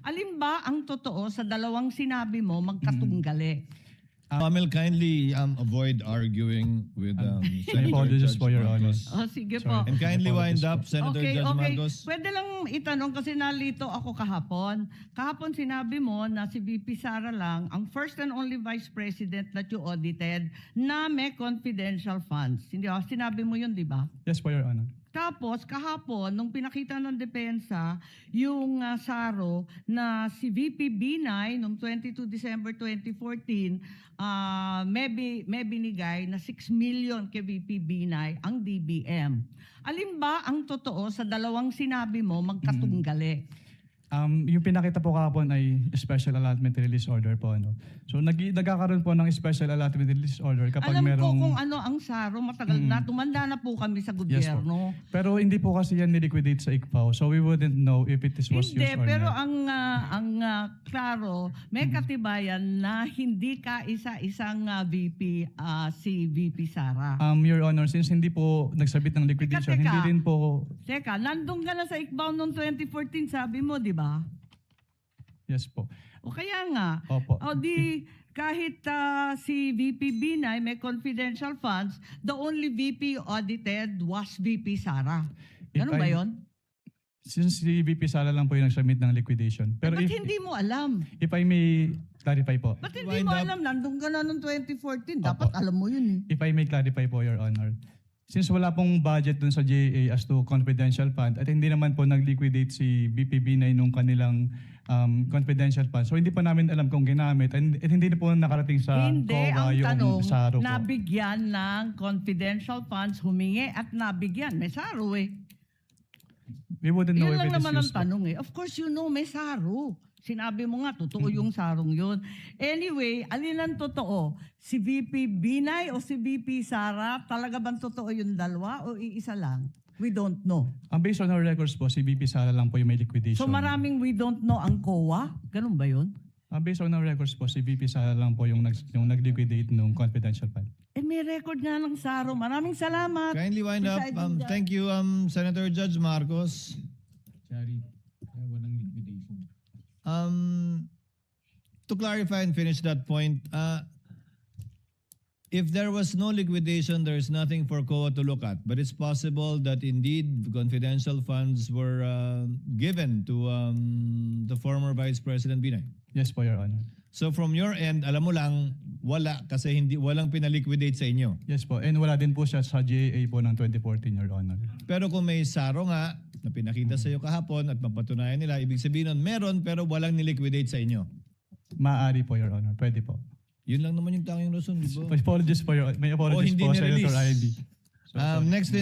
Alin ba ang totoo sa dalawang sinabi mo magkatunggali? Amel, kindly avoid arguing with Senator apologies Judge for your Marcos. Oh, sige Sorry. po. And kindly wind Apologies up, po. Senator Judge Marcos. Pwede lang itanong kasi nalito ako kahapon. Kahapon sinabi mo na si VP Sara lang ang first and only Vice President that you audited na may confidential funds. Hindi ba? Sinabi mo yun, di ba? Yes po, Your Honor. Tapos kahapon, nung pinakita ng depensa, yung SARO na si VP Binay noong 22 December 2014, may binigay na 6 million kay VP Binay ang DBM. Alin ba ang totoo sa dalawang sinabi mo magkatunggali? Yung pinakita po kahapon ay special allotment release order po. Ano. So nagkakaroon po ng special allotment release order kapag Alam merong... ko kung ano ang SARO, matagal na, tumanda na po kami sa Yes po. gobyerno. Pero hindi po kasi yan niliquidate sa ICPAO. So we wouldn't know if it was Hindi, used or pero not. klaro, may katibayan na hindi ka isa-isang VP, si VP Sara. Your Honor, since hindi po nagsabit ng liquidation, Teka. hindi rin po... Teka, nandun ka na sa ICBAO noong 2014, sabi mo, di ba? Yes po. O kaya nga, Opo. o di kahit si VP Binay may confidential funds, the only VP audited was VP Sara. Ganun ba yun? Since si VP Sala lang po yung nagsubmit ng liquidation. Pero Ba't hindi mo alam? if I may clarify po. Ba't hindi Wind mo up. alam? Nandun ka na noong 2014. Opo. Dapat alam mo yun eh. If I may clarify po, Your Honor. Since wala pong budget dun sa GAA as to confidential fund at hindi naman po nag-liquidate si BPB9 nung kanilang confidential fund. So hindi pa namin alam kung ginamit at hindi na po nakarating sa Hindi, COA ang yung tanong, SARO po. nabigyan ng confidential funds, humingi at nabigyan. May SARO eh. We wouldn't know Yun if lang it is naman ang used po. tanong eh. Of course, you know, may SARO. Sinabi mo nga, totoo yung sarong yun. Anyway, alin ang totoo? Si VP Binay o si VP Sara? Talaga bang totoo yung dalawa o iisa lang? We don't know. Based on our records po, si VP Sala lang po yung may liquidation. So maraming we don't know ang COA? Ganun ba yun? Based on our records po, si VP Sala lang po yung nag-liquidate nung confidential fund. Eh may record nga ng SARO. Maraming salamat. Kindly wind up. Presiding Judge. Thank you, Senator Judge Marcos. Chari, walang liquidation. To clarify and finish that point, if there was no liquidation, there is nothing for COA to look at. But it's possible that indeed confidential funds were given to the former Vice President Binay. Yes po, Your Honor. So from your end, alam mo lang, wala kasi walang pinaliquidate sa inyo. Yes po. And wala din po siya sa GAA po ng 2014, Your Honor. Pero kung may SARO nga na pinakita sa iyo kahapon at mapatunayan nila, ibig sabihin nun, meron pero walang niliquidate sa inyo. Maaari po, Your Honor. Pwede po. Yun lang naman yung tanging rason, di ba? Apologies po, Your Honor. May apologies hindi po, ni-release. Senator Ivy. So, sorry. Next in